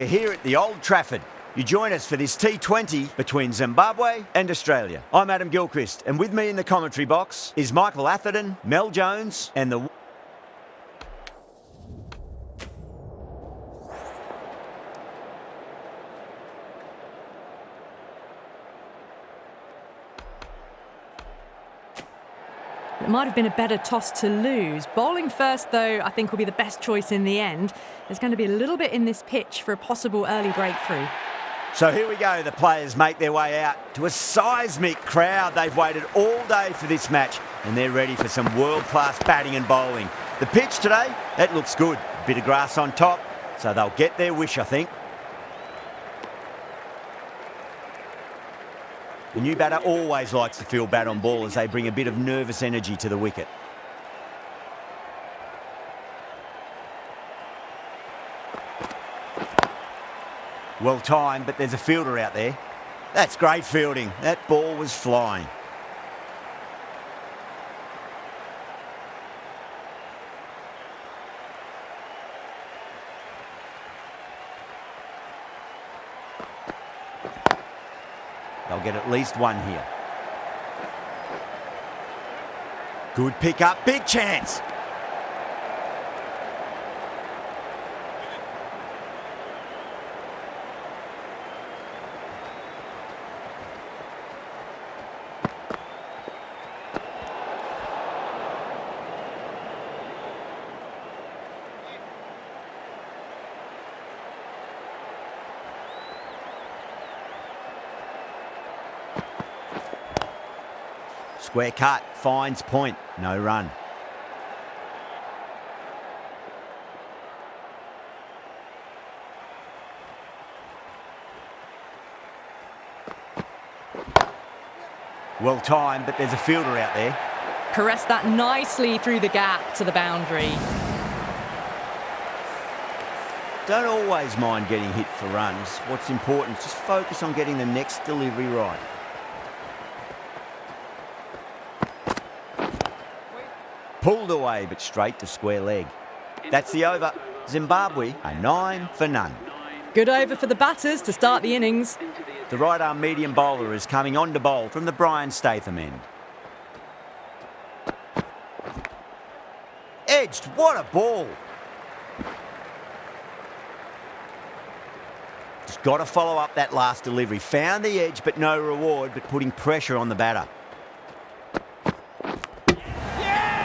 Here at the Old Trafford, you join us for this T20 between Zimbabwe and Australia. I'm Adam Gilchrist, and with me in the commentary box is Michael Atherton, Mel Jones, and the... It might have been a better toss to lose. Bowling first, though, I think will be the best choice in the end. There's going to be a little bit in this pitch for a possible early breakthrough. So here we go, the players make their way out to a seismic crowd. They've waited all day for this match and they're ready for some world-class batting and bowling. The pitch today, that looks good. A bit of grass on top, so they'll get their wish, I think. The new batter always likes to feel bat on ball as they bring a bit of nervous energy to the wicket. Well timed, but there's a fielder out there. That's great fielding. That ball was flying. They'll get at least one here. Good pick up, big chance. Square cut, finds point, no run. Well timed, but there's a fielder out there. Caressed that nicely through the gap to the boundary. Don't always mind getting hit for runs. What's important is just focus on getting the next delivery right. Pulled away, but straight to square leg. That's the over. Zimbabwe are 9 for none. Good over for the batters to start the innings. The right-arm medium bowler is coming on to bowl from the Brian Statham end. Edged, what a ball. Just got to follow up that last delivery. Found the edge, but no reward, but putting pressure on the batter.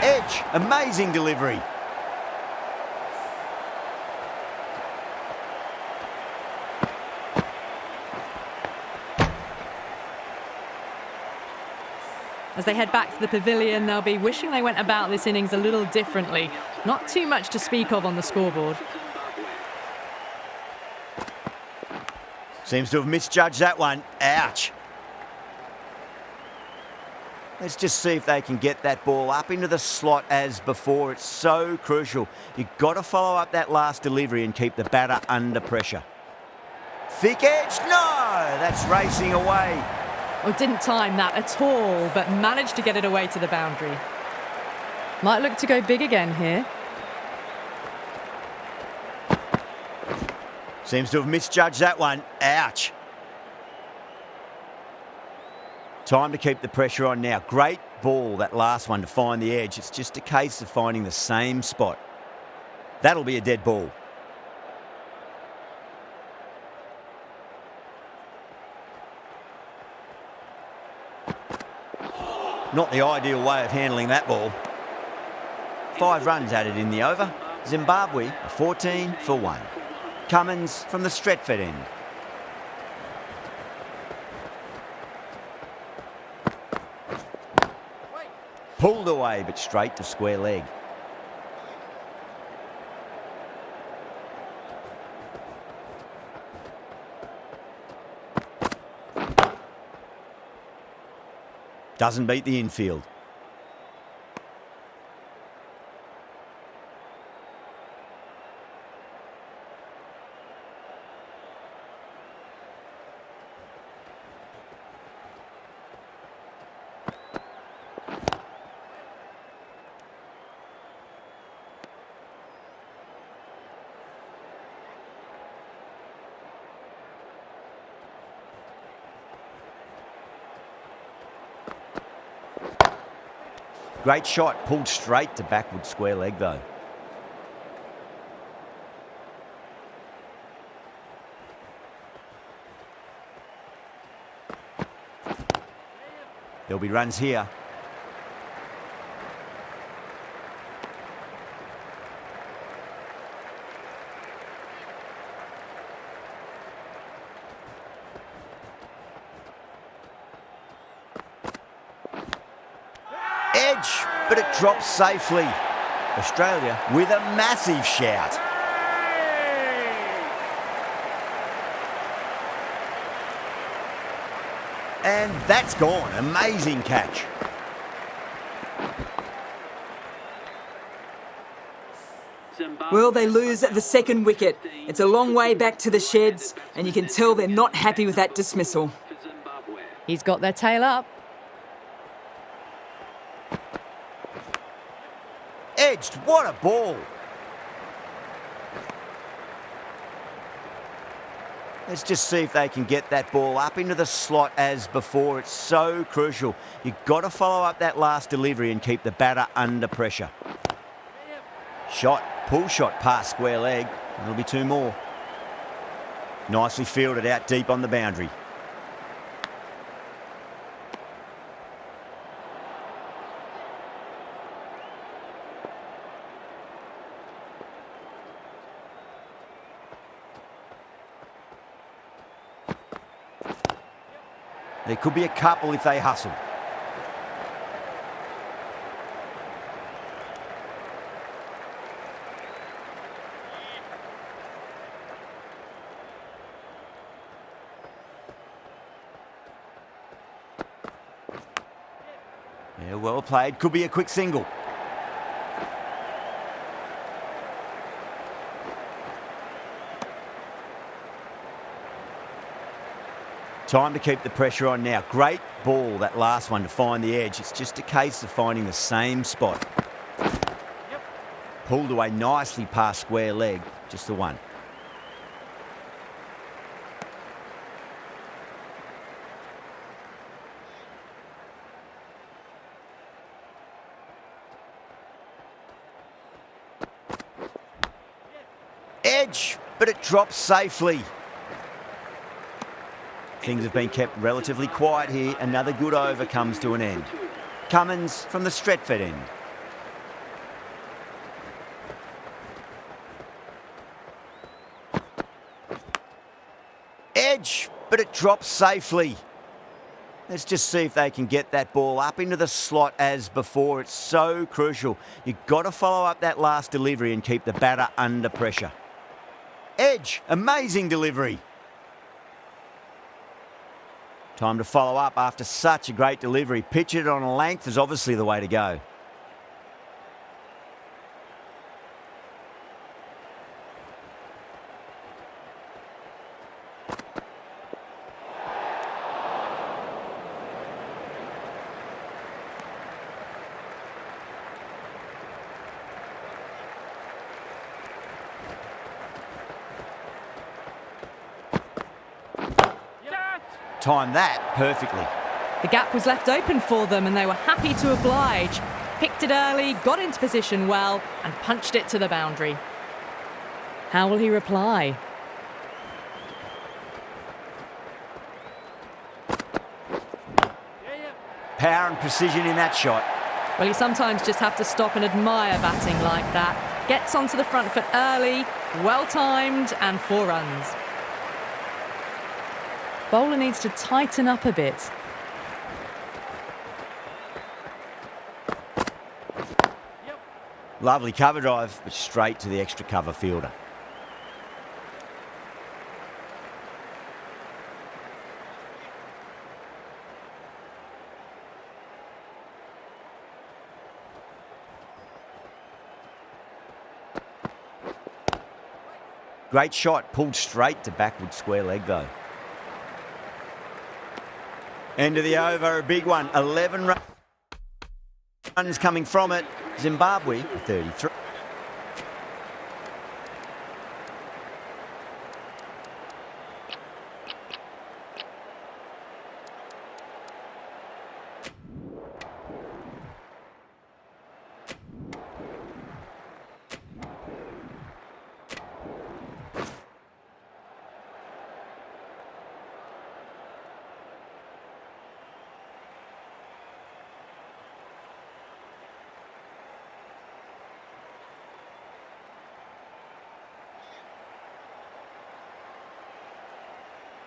Edge, amazing delivery. As they head back to the pavilion, they'll be wishing they went about this innings a little differently. Not too much to speak of on the scoreboard. Seems to have misjudged that one. Ouch. Let's just see if they can get that ball up into the slot as before. It's so crucial. You've got to follow up that last delivery and keep the batter under pressure. Thick edge, no! That's racing away. Well, didn't time that at all, but managed to get it away to the boundary. Might look to go big again here. Seems to have misjudged that one. Ouch. Time to keep the pressure on now. Great ball, that last one, to find the edge. It's just a case of finding the same spot. That'll be a dead ball. Not the ideal way of handling that ball. 5 runs added in the over. Zimbabwe are 14 for 1. Cummins from the Stratford end. Pulled away, but straight to square leg. Doesn't beat the infield. Great shot, pulled straight to backward square leg though. There'll be runs here. Edge, but it drops safely. Australia with a massive shout. And that's gone. Amazing catch. Well, they lose at the second wicket. It's a long way back to the sheds, and you can tell they're not happy with that dismissal. He's got their tail up. Edged, what a ball. Let's just see if they can get that ball up into the slot as before. It's so crucial. You've got to follow up that last delivery and keep the batter under pressure. Shot, pull shot past square leg. There'll be two more. Nicely fielded out deep on the boundary. There could be a couple if they hustle. Yeah, well played. Could be a quick single. Time to keep the pressure on now. Great ball, that last one, to find the edge. It's just a case of finding the same spot. Pulled away nicely past square leg. Just the one. Edge, but it drops safely. Things have been kept relatively quiet here. Another good over comes to an end. Cummins from the Stratford end. Edge, but it drops safely. Let's just see if they can get that ball up into the slot as before. It's so crucial. You've got to follow up that last delivery and keep the batter under pressure. Edge, amazing delivery. Time to follow up after such a great delivery. Pitch it on a length is obviously the way to go. Timed that perfectly. The gap was left open for them and they were happy to oblige. Picked it early, got into position well and punched it to the boundary. How will he reply? Power and precision in that shot. Well, you sometimes just have to stop and admire batting like that. Gets onto the front foot early, well timed and 4 runs. Bowler needs to tighten up a bit. Lovely cover drive, but straight to the extra cover fielder. Great shot, pulled straight to backward square leg though. End of the over, a big one. 11 runs coming from it. Zimbabwe, 33.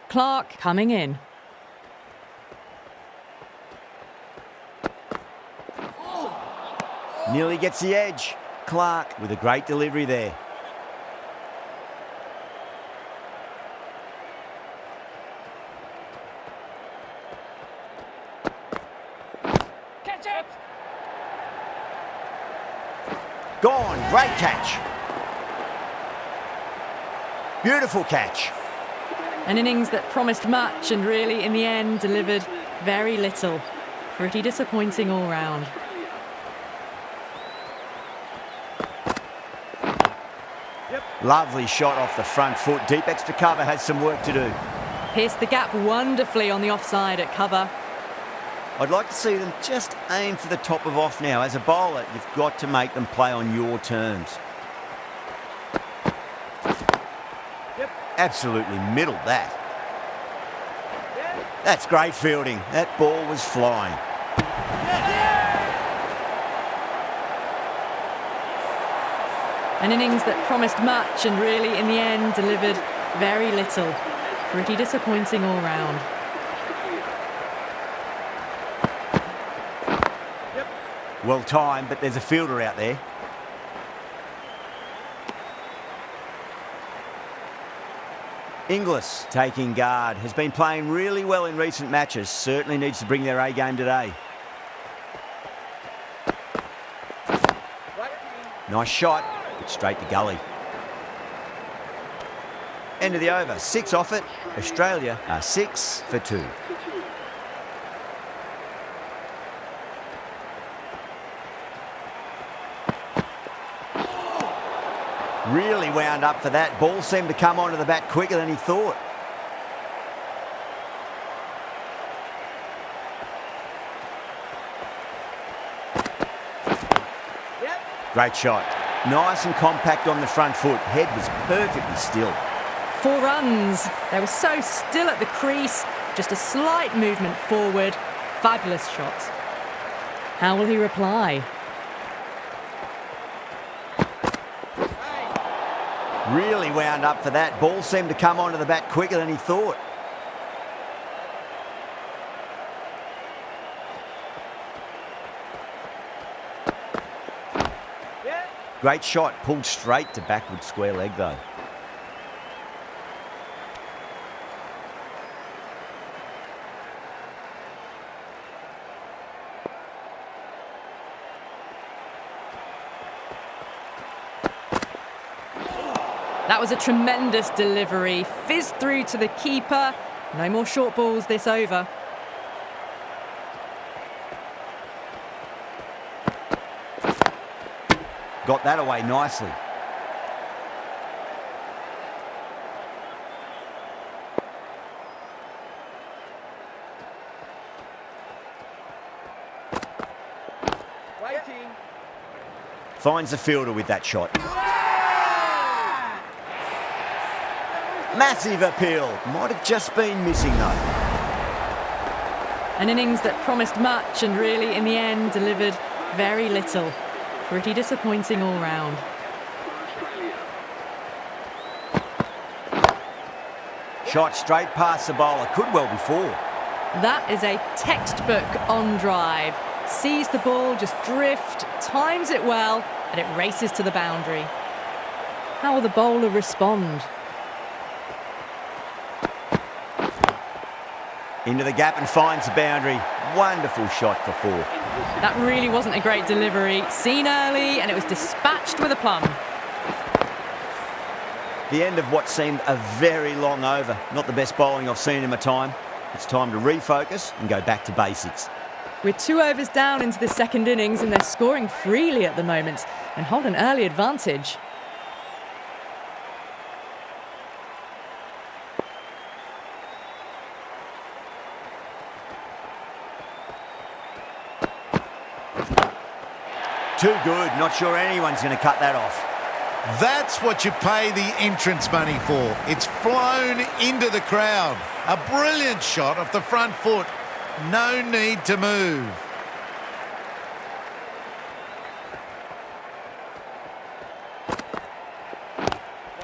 Clark coming in. Nearly gets the edge. Clark with a great delivery there. Catch it! Gone. Great catch. Beautiful catch. An innings that promised much and really, in the end, delivered very little. Pretty disappointing all round. Lovely shot off the front foot. Deep extra cover has some work to do. Pierced the gap wonderfully on the offside at cover. I'd like to see them just aim for the top of off now. As a bowler, you've got to make them play on your terms. Absolutely middled that. That's great fielding. That ball was flying. An innings that promised much and really, in the end, delivered very little. Pretty disappointing all round. Well timed, but there's a fielder out there. Inglis taking guard. Has been playing really well in recent matches. Certainly needs to bring their A game today. Nice shot. Straight to gully. End of the over. 6 off it. Australia are 6 for 2. Really wound up for that. Ball seemed to come onto the bat quicker than he thought. Great shot. Nice and compact on the front foot. Head was perfectly still. 4 runs. They were so still at the crease. Just a slight movement forward. Fabulous shots. How will he reply? Really wound up for that. Ball seemed to come onto the bat quicker than he thought. Great shot. Pulled straight to backward square leg though. That was a tremendous delivery. Fizzed through to the keeper. No more short balls this over. Got that away nicely. Waiting. Finds the fielder with that shot. Massive appeal. Might have just been missing though. An innings that promised much and really, in the end, delivered very little. Pretty disappointing all round. Shot straight past the bowler. Could well be 4. That is a textbook on drive. Sees the ball just drift, times it well, and it races to the boundary. How will the bowler respond? Into the gap and finds the boundary. Wonderful shot for 4. That really wasn't a great delivery. Seen early, and it was dispatched with aplomb. The end of what seemed a very long over. Not the best bowling I've seen in my time. It's time to refocus and go back to basics. We're 2 overs down into the second innings, and they're scoring freely at the moment and hold an early advantage. Too good. Not sure anyone's going to cut that off. That's what you pay the entrance money for. It's flown into the crowd. A brilliant shot off the front foot. No need to move.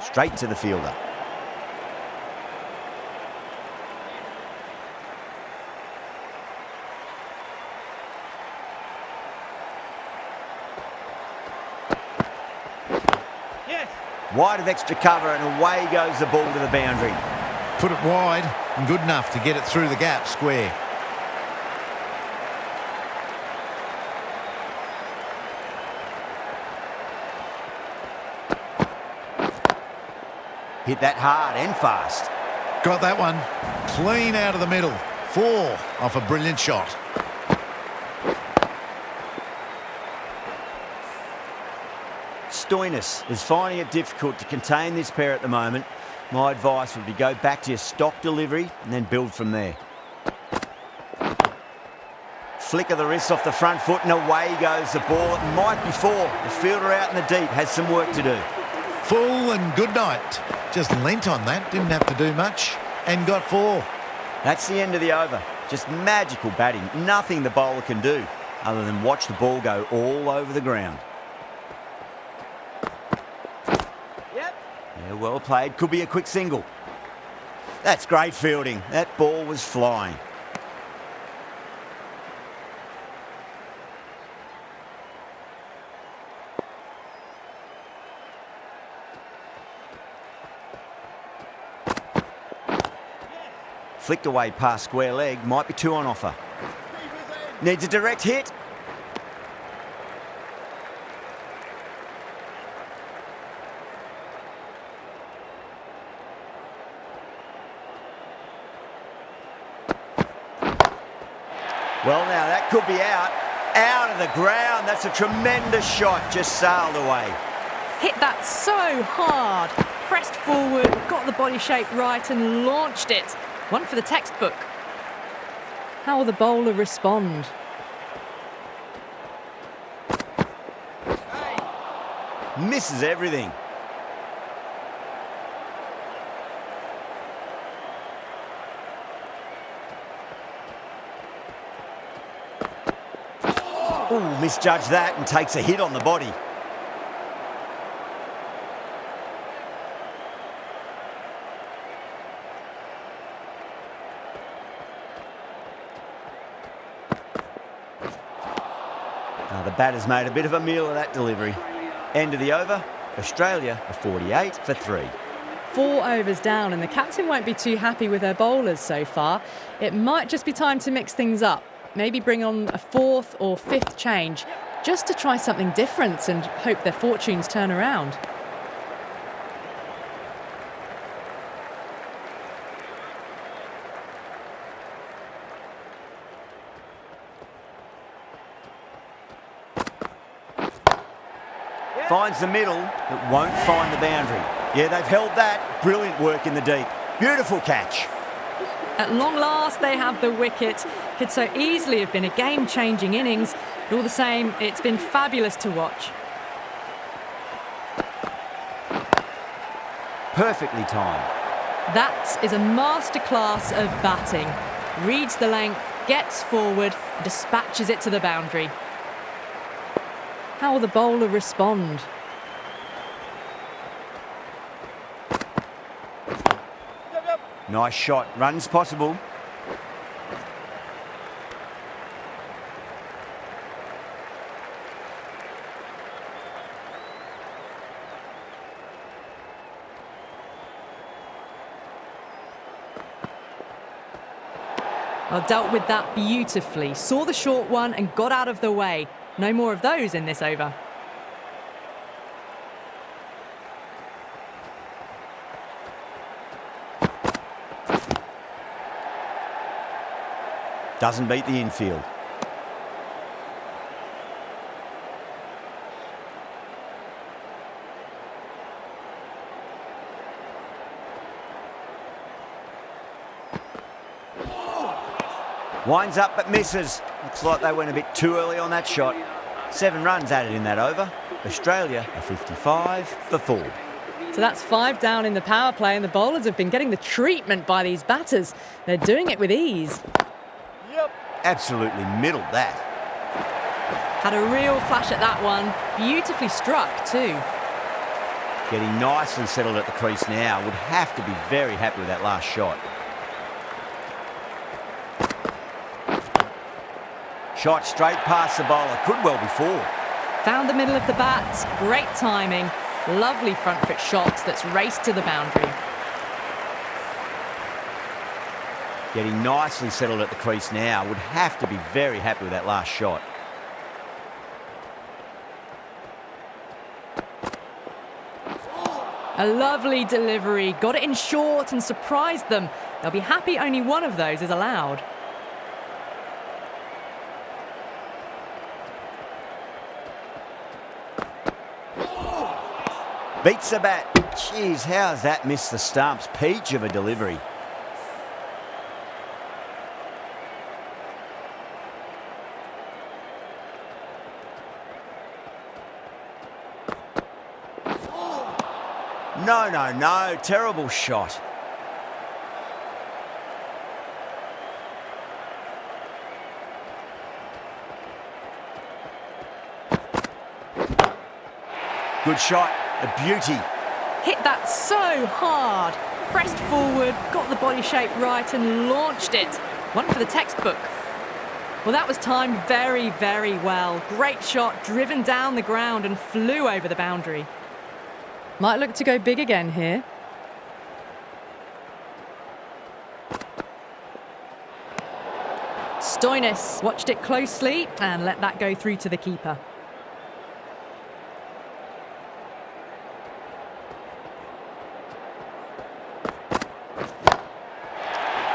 Straight to the fielder. Wide of extra cover and away goes the ball to the boundary. Put it wide and good enough to get it through the gap square. Hit that hard and fast. Got that one. Clean out of the middle. 4 off a brilliant shot. Stoinis is finding it difficult to contain this pair at the moment. My advice would be go back to your stock delivery and then build from there. Flick of the wrist off the front foot and away goes the ball. It might be 4. The fielder out in the deep has some work to do. Full and good night. Just lent on that, didn't have to do much, and got 4. That's the end of the over. Just magical batting. Nothing the bowler can do other than watch the ball go all over the ground. Yeah, well played. Could be a quick single. That's great fielding. That ball was flying. Flicked away past square leg. Might be 2 on offer. Needs a direct hit. Well, now that could be out of the ground. That's a tremendous shot, just sailed away. Hit that so hard, pressed forward, got the body shape right and launched it. One for the textbook. How will the bowler respond? Misses everything. Ooh, misjudged that and takes a hit on the body. The batter's made a bit of a meal of that delivery. End of the over, Australia are 48 for 3. 4 overs down and the captain won't be too happy with her bowlers so far. It might just be time to mix things up. Maybe bring on a 4th or 5th change just to try something different and hope their fortunes turn around. Finds the middle, but won't find the boundary. Yeah, they've held that. Brilliant work in the deep. Beautiful catch. At long last, they have the wicket. Could so easily have been a game-changing innings, but all the same, it's been fabulous to watch. Perfectly timed. That is a masterclass of batting. Reads the length, gets forward, dispatches it to the boundary. How will the bowler respond? Nice shot. Runs possible. Well, dealt with that beautifully. Saw the short one and got out of the way. No more of those in this over. Doesn't beat the infield. Winds up but misses. Looks like they went a bit too early on that shot. 7 runs added in that over. Australia are 55 for 4. So that's 5 down in the power play and the bowlers have been getting the treatment by these batters. They're doing it with ease. Absolutely middled that. Had a real flash at that one. Beautifully struck too. Getting nice and settled at the crease now. Would have to be very happy with that last shot. Shot straight past the bowler. Could well be 4. Found the middle of the bat. Great timing. Lovely front foot shots that's raced to the boundary. Getting nicely settled at the crease now. Would have to be very happy with that last shot. A lovely delivery. Got it in short and surprised them. They'll be happy only one of those is allowed. Beats the bat. Jeez, how's that missed the stumps? Peach of a delivery. No, no, no. Terrible shot. Good shot. A beauty. Hit that so hard. Pressed forward, got the body shape right and launched it. One for the textbook. Well, that was timed very, very well. Great shot, driven down the ground and flew over the boundary. Might look to go big again here. Stoinis watched it closely and let that go through to the keeper.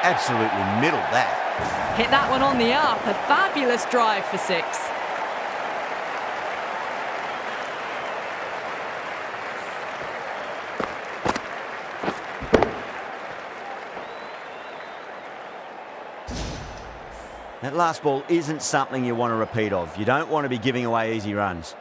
Absolutely middled that. Hit that one on the up. A fabulous drive for 6. That last ball isn't something you want to repeat of. You don't want to be giving away easy runs.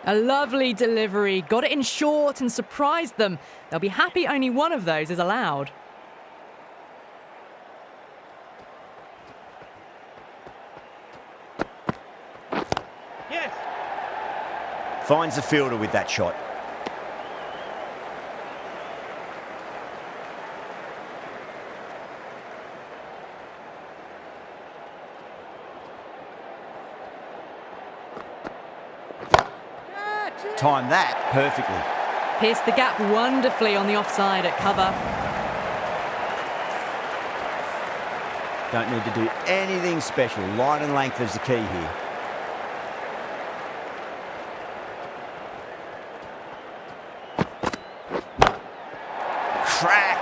A lovely delivery. Got it in short and surprised them. They'll be happy only one of those is allowed. Yes. Finds the fielder with that shot. Timed that perfectly. Pierced the gap wonderfully on the offside at cover. Don't need to do anything special. Line and length is the key here. Crack!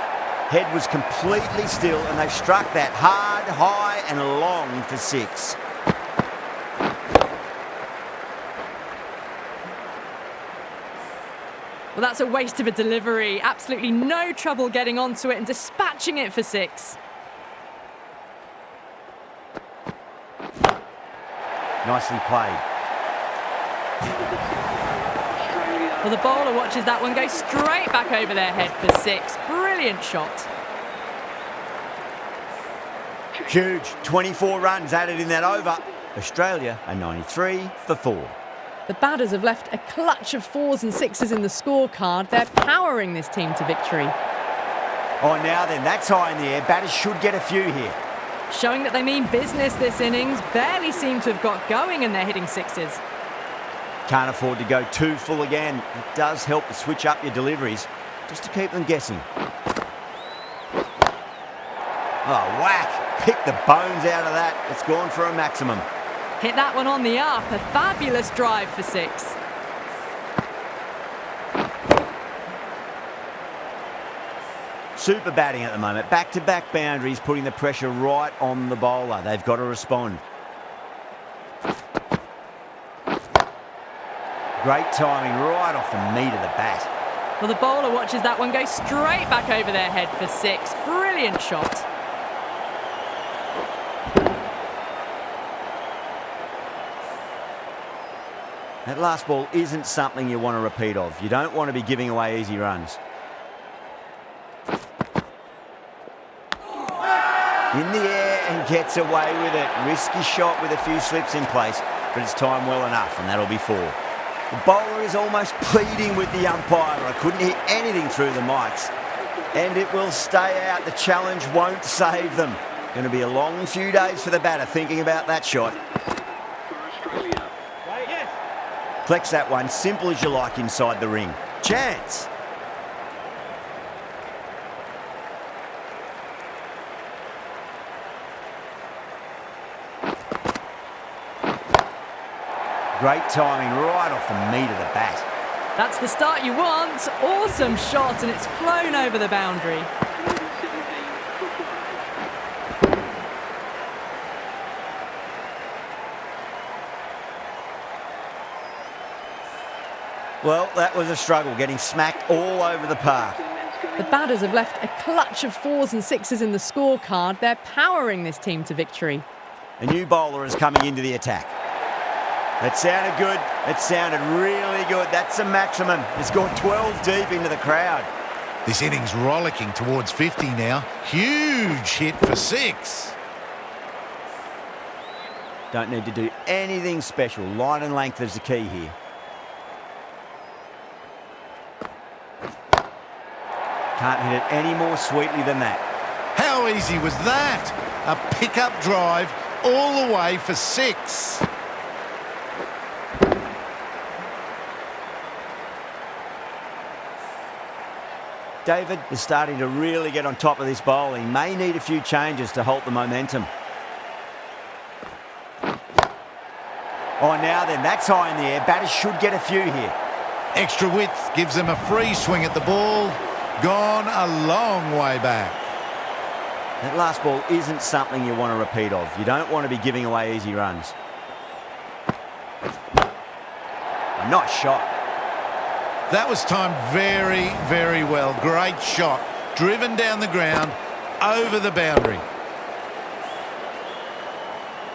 Head was completely still and they've struck that hard, high and long for 6. Well, that's a waste of a delivery. Absolutely no trouble getting onto it and dispatching it for 6. Nicely played. Well, the bowler watches that one go straight back over their head for 6. Brilliant shot. Huge. 24 runs added in that over. Australia are 93 for 4. The batters have left a clutch of 4s and 6s in the scorecard. They're powering this team to victory. Oh, now then, that's high in the air. Batters should get a few here. Showing that they mean business this innings. Barely seem to have got going and they're hitting 6s. Can't afford to go too full again. It does help to switch up your deliveries, just to keep them guessing. Oh, whack! Pick the bones out of that. It's gone for a maximum. Hit that one on the up. A fabulous drive for 6. Super batting at the moment. Back-to-back boundaries, putting the pressure right on the bowler. They've got to respond. Great timing right off the meat of the bat. Well, the bowler watches that one go straight back over their head for 6. Brilliant shot. That last ball isn't something you want to repeat of. You don't want to be giving away easy runs. In the air and gets away with it. Risky shot with a few slips in place, but it's timed well enough, and that'll be 4. The bowler is almost pleading with the umpire. I couldn't hear anything through the mics. And it will stay out. The challenge won't save them. Going to be a long few days for the batter thinking about that shot. Right, yeah. Flex that one, simple as you like inside the ring. Chance. Great timing right off the meat of the bat. That's the start you want. Awesome shot, and it's flown over the boundary. Well, that was a struggle, getting smacked all over the park. The batters have left a clutch of 4s and 6s in the scorecard. They're powering this team to victory. A new bowler is coming into the attack. That sounded good. It sounded really good. That's a maximum. It's gone 12 deep into the crowd. This inning's rollicking towards 50 now. Huge hit for 6. Don't need to do anything special. Line and length is the key here. Can't hit it any more sweetly than that. How easy was that? A pickup drive all the way for 6. David is starting to really get on top of this bowling. May need a few changes to halt the momentum. Oh, now then, that's high in the air. Batters should get a few here. Extra width gives them a free swing at the ball. Gone a long way back. That last ball isn't something you want to repeat of. You don't want to be giving away easy runs. A nice shot. That was timed very, very well. Great shot. Driven down the ground, over the boundary.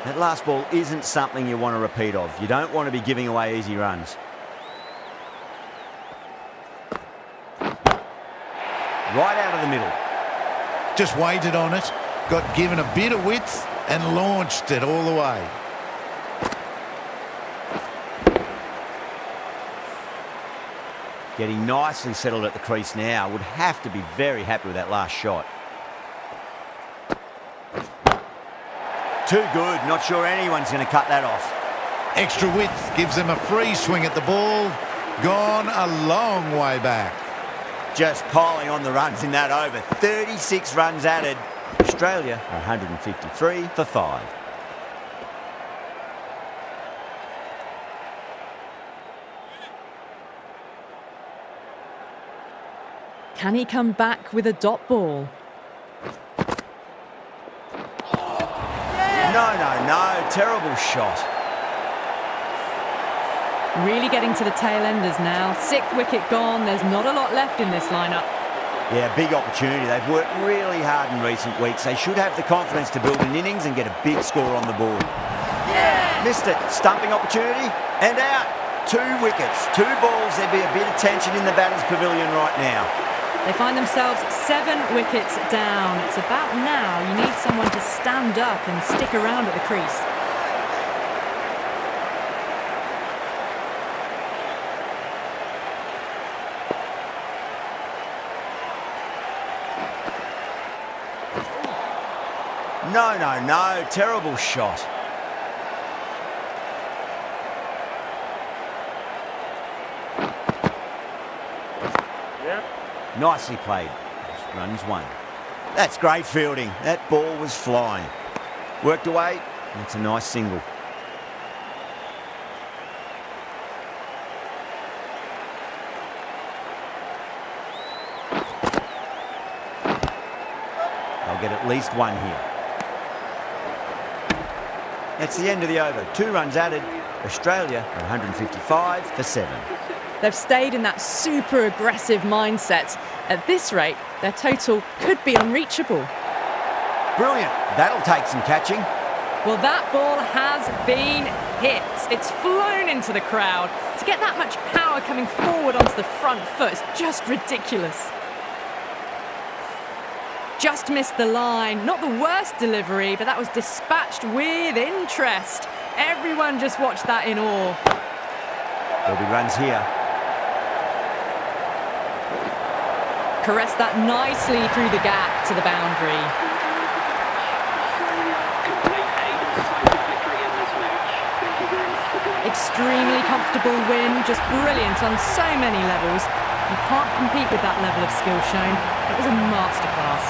That last ball isn't something you want to repeat of. You don't want to be giving away easy runs. Right out of the middle. Just waited on it, got given a bit of width and launched it all the way. Getting nicely settled at the crease now. Would have to be very happy with that last shot. Too good. Not sure anyone's going to cut that off. Extra width gives them a free swing at the ball. Gone a long way back. Just piling on the runs in that over. 36 runs added. Australia 153 for 5. Can he come back with a dot ball? No. Terrible shot. Really getting to the tail enders now. 6th wicket gone. There's not a lot left in this lineup. Yeah, big opportunity. They've worked really hard in recent weeks. They should have the confidence to build an innings and get a big score on the board. Yeah! Missed it. Stumping opportunity. And out. 2 wickets. 2 balls. There'd be a bit of tension in the batter's pavilion right now. They find themselves 7 wickets down. It's about now you need someone to stand up and stick around at the crease. No. Terrible shot. Yep. Nicely played. Runs 1. That's great fielding. That ball was flying. Worked away. That's a nice single. They'll get at least 1 here. That's the end of the over. 2 runs added. Australia 155 for 7. They've stayed in that super aggressive mindset. At this rate, their total could be unreachable. Brilliant. That'll take some catching. Well, that ball has been hit. It's flown into the crowd. To get that much power coming forward onto the front foot is just ridiculous. Just missed the line. Not the worst delivery, but that was dispatched with interest. Everyone just watched that in awe. There'll be runs here. Caressed that nicely through the gap to the boundary. extremely comfortable win, just brilliant on so many levels. You can't compete with that level of skill shown. It was a masterclass.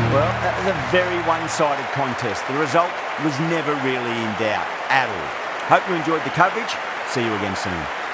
Well, that was a very one-sided contest. The result was never really in doubt at all. Hope you enjoyed the coverage. See you again soon.